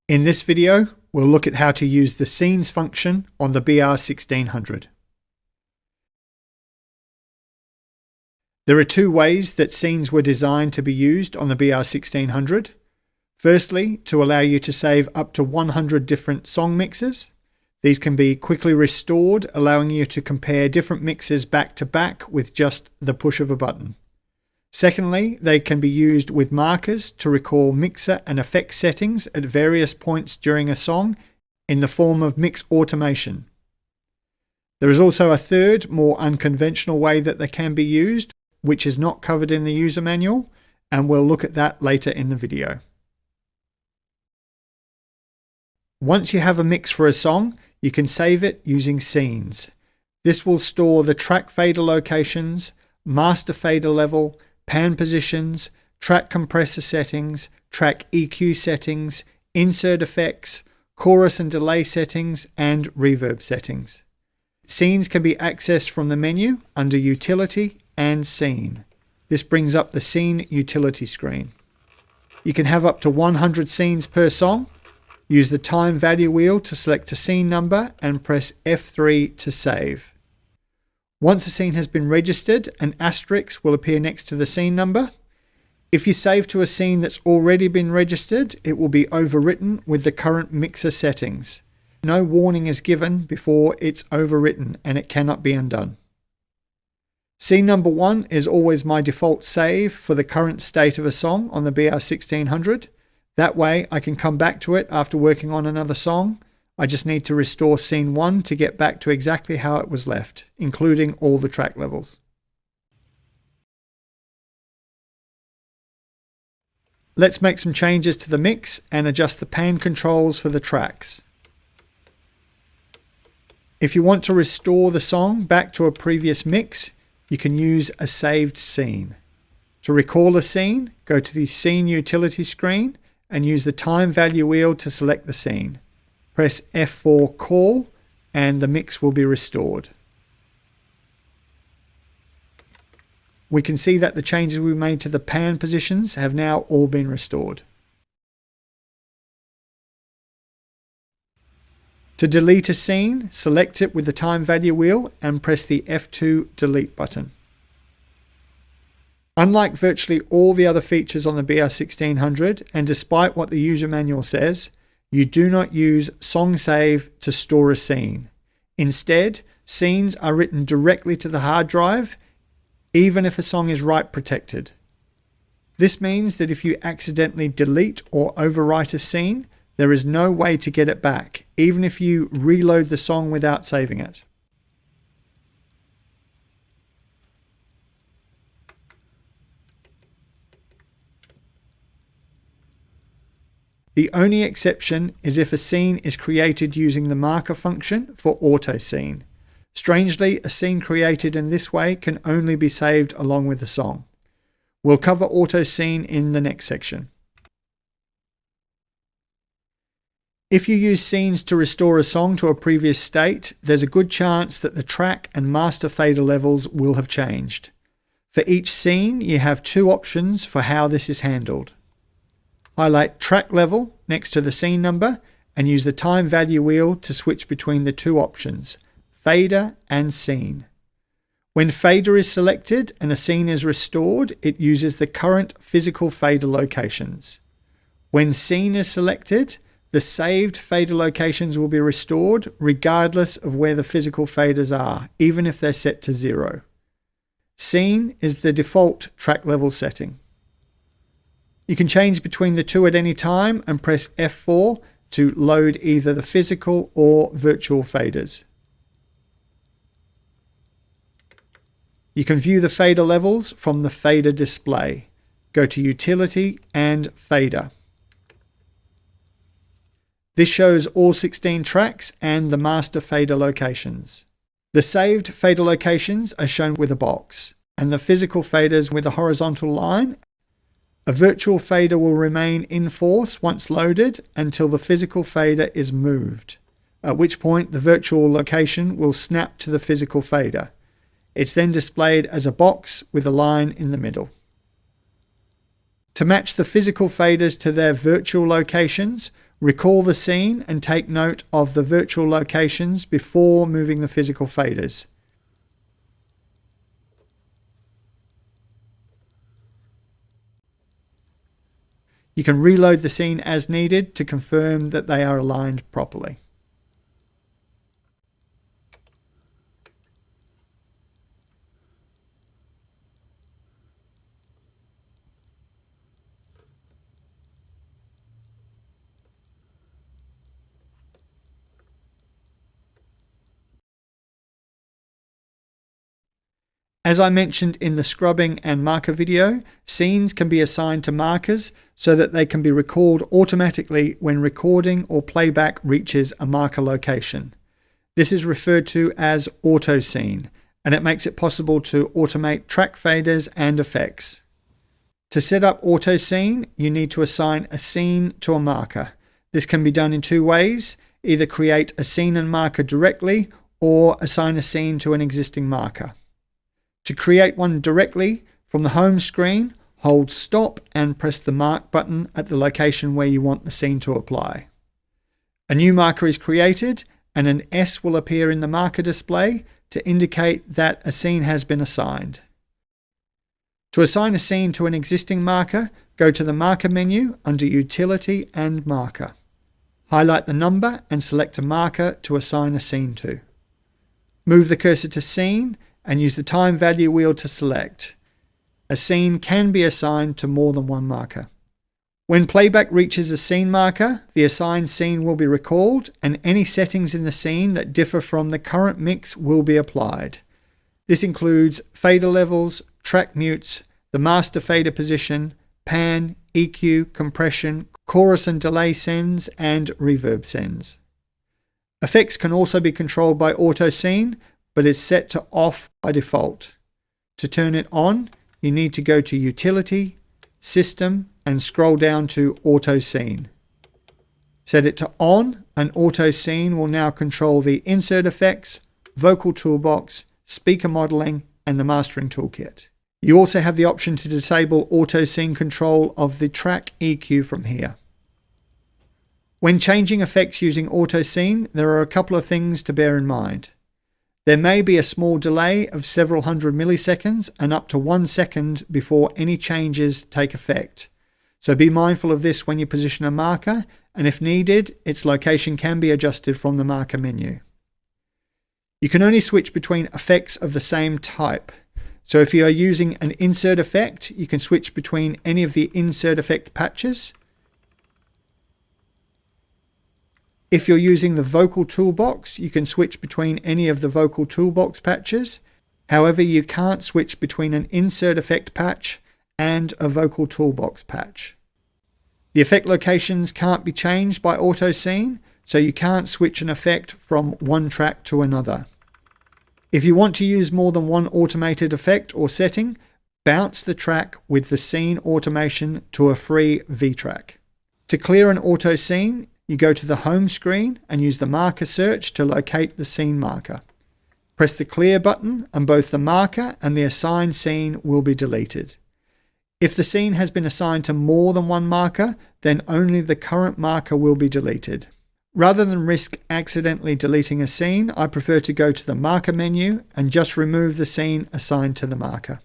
In this video, we'll look at how to use the Scenes function on the BR1600. There are two ways that scenes were designed to be used on the BR1600. Firstly, to allow you to save up to 100 different song mixes. These can be quickly restored, allowing you to compare different mixes back to back with just the push of a button. Secondly, they can be used with markers to recall mixer and effect settings at various points during a song in the form of mix automation. There is also a third, more unconventional way that they can be used, which is not covered in the user manual, and we'll look at that later in the video. Once you have a mix for a song, you can save it using Scenes. This will store the track fader locations, master fader level, pan positions, track compressor settings, track EQ settings, insert effects, chorus and delay settings, and reverb settings. Scenes can be accessed from the menu under Utility and Scene. This brings up the Scene utility screen. You can have up to 100 scenes per song. Use the time value wheel to select a scene number and press F3 to save. Once a scene has been registered, an asterisk will appear next to the scene number. If you save to a scene that's already been registered, it will be overwritten with the current mixer settings. No warning is given before it's overwritten, and it cannot be undone. Scene number 1 is always my default save for the current state of a song on the BR1600. That way I can come back to it after working on another song. I just need to restore scene 1 to get back to exactly how it was left, including all the track levels. Let's make some changes to the mix and adjust the pan controls for the tracks. If you want to restore the song back to a previous mix, you can use a saved scene. To recall a scene, go to the Scene utility screen and use the time value wheel to select the scene. Press F4 call and the mix will be restored. We can see that the changes we made to the pan positions have now all been restored. To delete a scene, select it with the time value wheel and press the F2 delete button. Unlike virtually all the other features on the BR1600, and despite what the user manual says, you do not use song save to store a scene. Instead, scenes are written directly to the hard drive, even if a song is write protected. This means that if you accidentally delete or overwrite a scene, there is no way to get it back, even if you reload the song without saving it. The only exception is if a scene is created using the marker function for auto scene. Strangely, a scene created in this way can only be saved along with the song. We'll cover auto scene in the next section. If you use scenes to restore a song to a previous state, there's a good chance that the track and master fader levels will have changed. For each scene, you have two options for how this is handled. Highlight track level next to the scene number and use the time value wheel to switch between the two options, fader and scene. When fader is selected and a scene is restored, it uses the current physical fader locations. When scene is selected, the saved fader locations will be restored regardless of where the physical faders are, even if they're set to 0. Scene is the default track level setting. You can change between the two at any time and press F4 to load either the physical or virtual faders. You can view the fader levels from the fader display. Go to Utility and Fader. This shows all 16 tracks and the master fader locations. The saved fader locations are shown with a box, and the physical faders with a horizontal line. A virtual fader will remain in force once loaded until the physical fader is moved, at which point the virtual location will snap to the physical fader. It's then displayed as a box with a line in the middle. To match the physical faders to their virtual locations, Recall the scene and take note of the virtual locations before moving the physical faders. You can reload the scene as needed to confirm that they are aligned properly. As I mentioned in the scrubbing and marker video, scenes can be assigned to markers so that they can be recalled automatically when recording or playback reaches a marker location. This is referred to as auto scene, and it makes it possible to automate track faders and effects. To set up auto scene, you need to assign a scene to a marker. This can be done in two ways: either create a scene and marker directly or assign a scene to an existing marker. To create one directly, from the home screen, hold stop and press the mark button at the location where you want the scene to apply. A new marker is created and an S will appear in the marker display to indicate that a scene has been assigned. To assign a scene to an existing marker, go to the marker menu under Utility and Marker. Highlight the number and select a marker to assign a scene to. Move the cursor to Scene and use the time value wheel to select. A scene can be assigned to more than one marker. When playback reaches a scene marker, the assigned scene will be recalled and any settings in the scene that differ from the current mix will be applied. This includes fader levels, track mutes, the master fader position, pan, EQ, compression, chorus and delay sends, and reverb sends. Effects can also be controlled by auto scene, but is set to off by default. To turn it on, you need to go to Utility, System, and scroll down to Auto Scene. Set it to on, and Auto Scene will now control the insert effects, vocal toolbox, speaker modeling, and the mastering toolkit. You also have the option to disable Auto Scene control of the track EQ from here. When changing effects using Auto Scene, there are a couple of things to bear in mind. There may be a small delay of several hundred milliseconds and up to 1 second before any changes take effect. So be mindful of this when you position a marker, and if needed, its location can be adjusted from the marker menu. You can only switch between effects of the same type. So if you are using an insert effect, you can switch between any of the insert effect patches. If you're using the vocal toolbox, you can switch between any of the vocal toolbox patches. However, you can't switch between an insert effect patch and a vocal toolbox patch. The effect locations can't be changed by auto scene, so you can't switch an effect from one track to another. If you want to use more than one automated effect or setting, bounce the track with the scene automation to a free V-track. To clear an auto scene, you go to the home screen and use the marker search to locate the scene marker. Press the clear button and both the marker and the assigned scene will be deleted. If the scene has been assigned to more than one marker, then only the current marker will be deleted. Rather than risk accidentally deleting a scene, I prefer to go to the marker menu and just remove the scene assigned to the marker.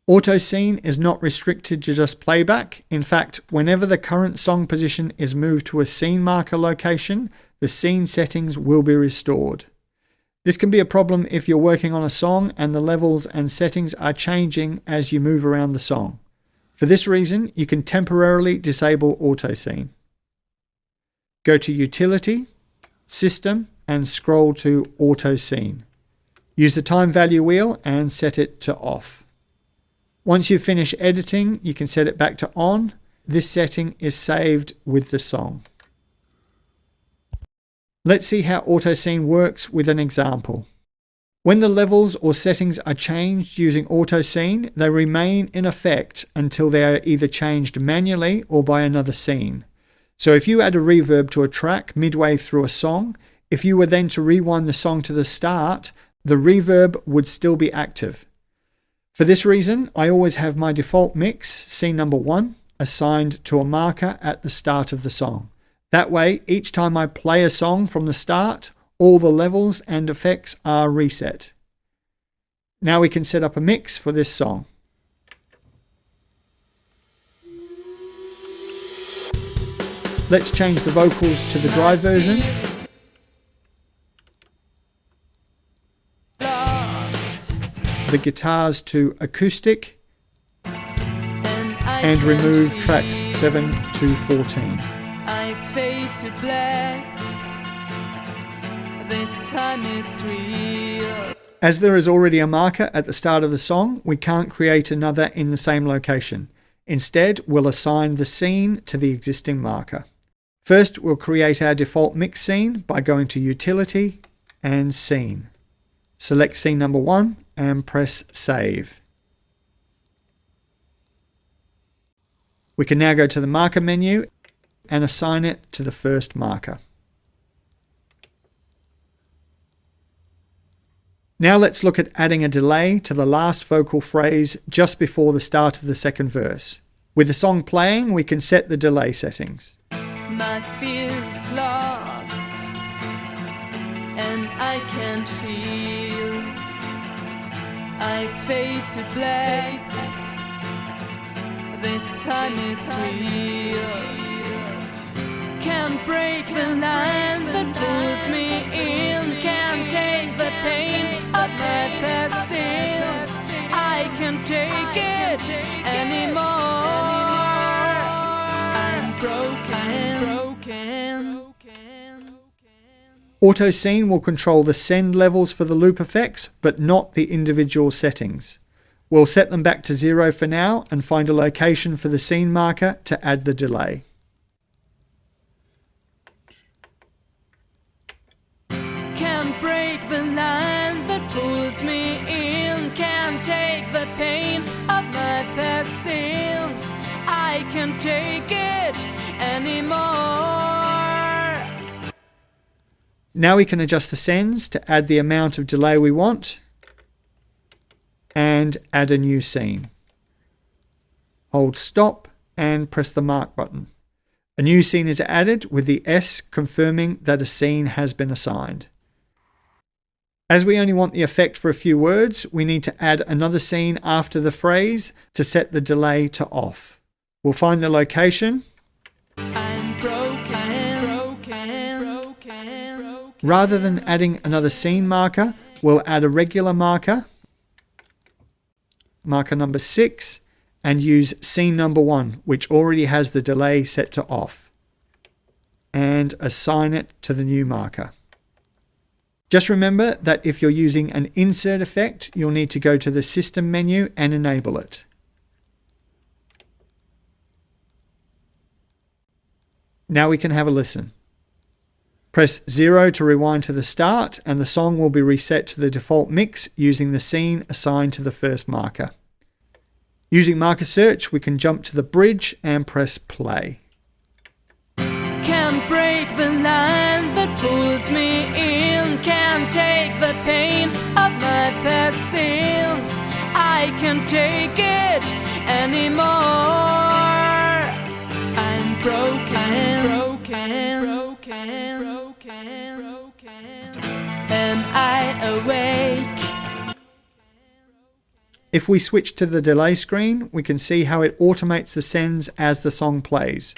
Auto scene is not restricted to just playback. In fact, whenever the current song position is moved to a scene marker location, the scene settings will be restored. This can be a problem if you're working on a song and the levels and settings are changing as you move around the song. For this reason, you can temporarily disable auto scene. Go to Utility, System, and scroll to Auto Scene. Use the time value wheel and set it to off. Once you finish editing, you can set it back to on. This setting is saved with the song. Let's see how auto scene works with an example. When the levels or settings are changed using auto scene, they remain in effect until they are either changed manually or by another scene. So if you add a reverb to a track midway through a song, if you were then to rewind the song to the start, the reverb would still be active. For this reason, I always have my default mix, scene number 1, assigned to a marker at the start of the song. That way, each time I play a song from the start, all the levels and effects are reset. Now we can set up a mix for this song. Let's change the vocals to the dry version. The guitars to acoustic. And remove tracks 7 to 14. Eyes fade to black. This time it's real. As there is already a marker at the start of the song, we can't create another in the same location. Instead, we'll assign the scene to the existing marker. First, we'll create our default mix scene by going to Utility and Scene. Select scene number 1 and press Save. We can now go to the marker menu and assign it to the first marker. Now let's look at adding a delay to the last vocal phrase just before the start of the second verse. With the song playing, we can set the delay settings. My fear is lost, and I can't feel. Eyes fade to black. This time it's real. Can't break the line that pulls me in. Can't take the pain of my past sins. I can't take it anymore. I'm broken. Auto Scene will control the send levels for the loop effects, but not the individual settings. We'll set them back to 0 for now and find a location for the scene marker to add the delay. Can't break the line that pulls me in. Can't take the pain of my past sins. I can't take it anymore. Now we can adjust the sends to add the amount of delay we want and add a new scene. Hold stop and press the mark button. A new scene is added with the S confirming that a scene has been assigned. As we only want the effect for a few words, we need to add another scene after the phrase to set the delay to off. We'll find the location. Rather than adding another scene marker, we'll add a regular marker, marker number 6, and use scene number 1, which already has the delay set to off, and assign it to the new marker. Just remember that if you're using an insert effect, you'll need to go to the System menu and enable it. Now we can have a listen. Press 0 to rewind to the start, and the song will be reset to the default mix using the scene assigned to the first marker. Using marker search, we can jump to the bridge and press play. Can't break the line that pulls me in. Can't take the pain of my past sins. I can't take it anymore. I'm broken. Am I awake? If we switch to the delay screen, we can see how it automates the sends as the song plays.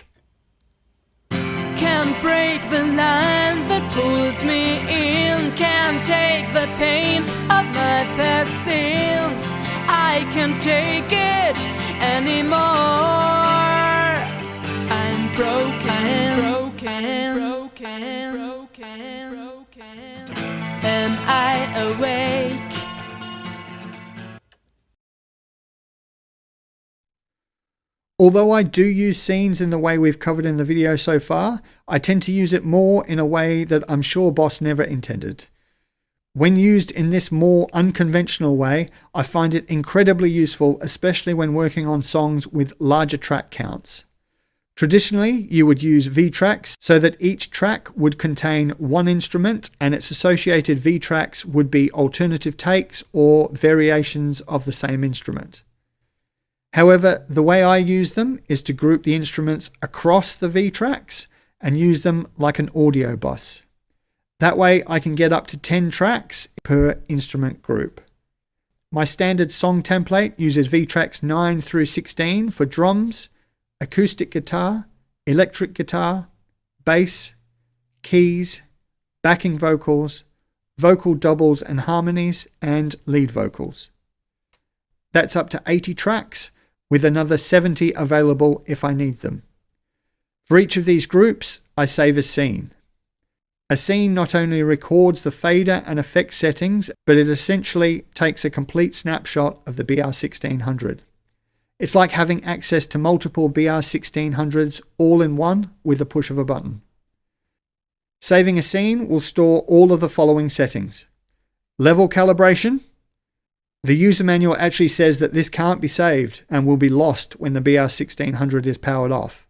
Can't break the line that pulls me in. Can't take the pain of my past sins. I can't take it anymore. I'm broken. Am I awake? Although I do use scenes in the way we've covered in the video so far, I tend to use it more in a way that I'm sure Boss never intended. When used in this more unconventional way, I find it incredibly useful, especially when working on songs with larger track counts. Traditionally, you would use V-tracks so that each track would contain one instrument and its associated V-tracks would be alternative takes or variations of the same instrument. However, the way I use them is to group the instruments across the V-tracks and use them like an audio bus. That way I can get up to 10 tracks per instrument group. My standard song template uses V-tracks 9 through 16 for drums, acoustic guitar, electric guitar, bass, keys, backing vocals, vocal doubles and harmonies, and lead vocals. That's up to 80 tracks, with another 70 available if I need them. For each of these groups, I save a scene. A scene not only records the fader and effect settings, but it essentially takes a complete snapshot of the BR1600. It's like having access to multiple BR1600s all in one with the push of a button. Saving a scene will store all of the following settings. Level calibration. The user manual actually says that this can't be saved and will be lost when the BR1600 is powered off.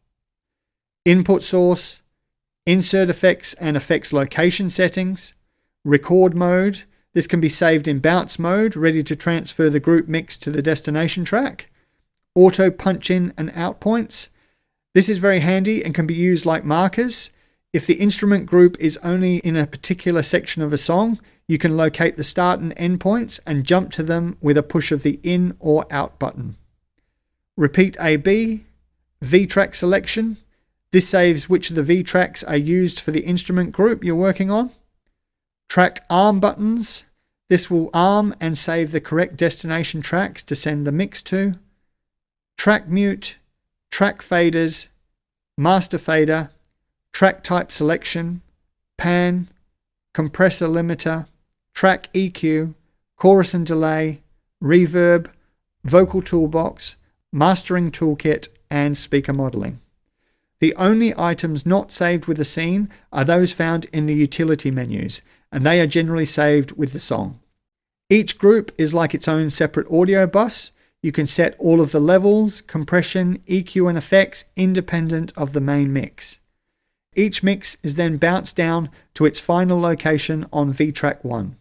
Input source, insert effects and effects location settings, record mode. This can be saved in bounce mode, ready to transfer the group mix to the destination track. Auto punch in and out points. This is very handy and can be used like markers. If the instrument group is only in a particular section of a song, you can locate the start and end points and jump to them with a push of the in or out button. Repeat AB, V-track selection. This saves which of the V-tracks are used for the instrument group you're working on. Track arm buttons. This will arm and save the correct destination tracks to send the mix to. Track mute, track faders, master fader, track type selection, pan, compressor limiter, track EQ, chorus and delay, reverb, vocal toolbox, mastering toolkit, and speaker modeling. The only items not saved with the scene are those found in the utility menus, and they are generally saved with the song. Each group is like its own separate audio bus. You can set all of the levels, compression, EQ and effects independent of the main mix. Each mix is then bounced down to its final location on V-track 1.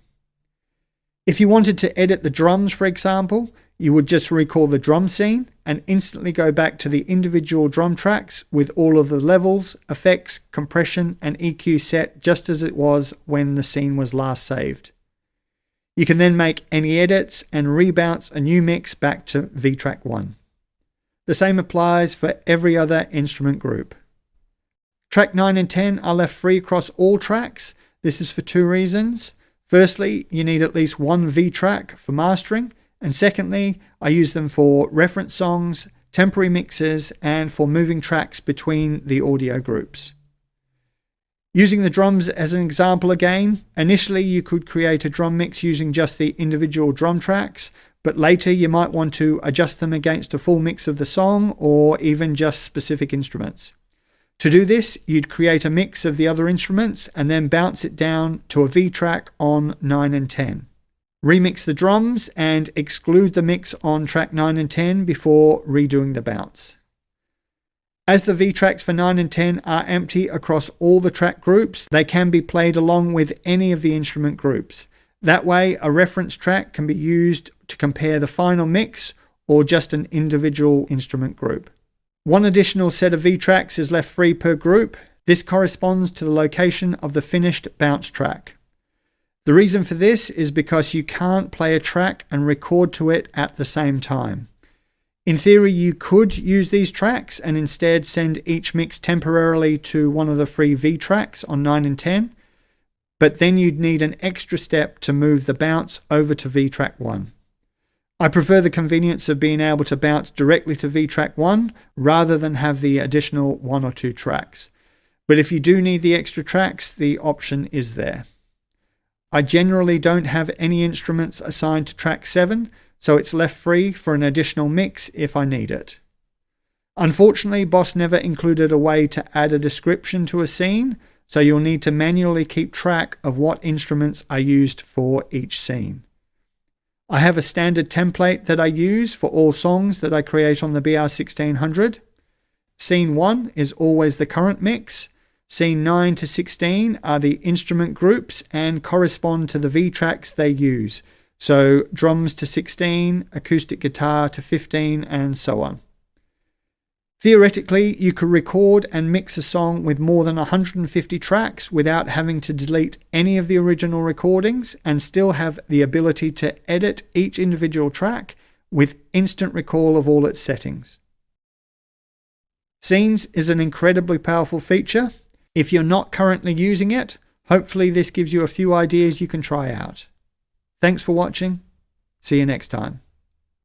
If you wanted to edit the drums, for example, you would just recall the drum scene and instantly go back to the individual drum tracks with all of the levels, effects, compression and EQ set just as it was when the scene was last saved. You can then make any edits and rebounce a new mix back to V-track 1. The same applies for every other instrument group. Track 9 and 10 are left free across all tracks. This is for two reasons. Firstly, you need at least one V-track for mastering, and secondly, I use them for reference songs, temporary mixes, and for moving tracks between the audio groups. Using the drums as an example again, initially you could create a drum mix using just the individual drum tracks, but later you might want to adjust them against a full mix of the song or even just specific instruments. To do this, you'd create a mix of the other instruments and then bounce it down to a V-track on 9 and 10. Remix the drums and exclude the mix on track 9 and 10 before redoing the bounce. As the V-tracks for 9 and 10 are empty across all the track groups, they can be played along with any of the instrument groups. That way, a reference track can be used to compare the final mix or just an individual instrument group. One additional set of V-tracks is left free per group. This corresponds to the location of the finished bounce track. The reason for this is because you can't play a track and record to it at the same time. In theory, you could use these tracks and instead send each mix temporarily to one of the free V-tracks on 9 and 10, but then you'd need an extra step to move the bounce over to V-track 1. I prefer the convenience of being able to bounce directly to V-track 1 rather than have the additional one or two tracks. But if you do need the extra tracks, the option is there. I generally don't have any instruments assigned to track 7, so it's left free for an additional mix if I need it. Unfortunately, Boss never included a way to add a description to a scene, so you'll need to manually keep track of what instruments are used for each scene. I have a standard template that I use for all songs that I create on the BR1600. Scene 1 is always the current mix. Scene 9 to 16 are the instrument groups and correspond to the V tracks they use. So drums to 16, acoustic guitar to 15, and so on. Theoretically, you could record and mix a song with more than 150 tracks without having to delete any of the original recordings and still have the ability to edit each individual track with instant recall of all its settings. Scenes is an incredibly powerful feature. If you're not currently using it, hopefully this gives you a few ideas you can try out. Thanks for watching. See you next time.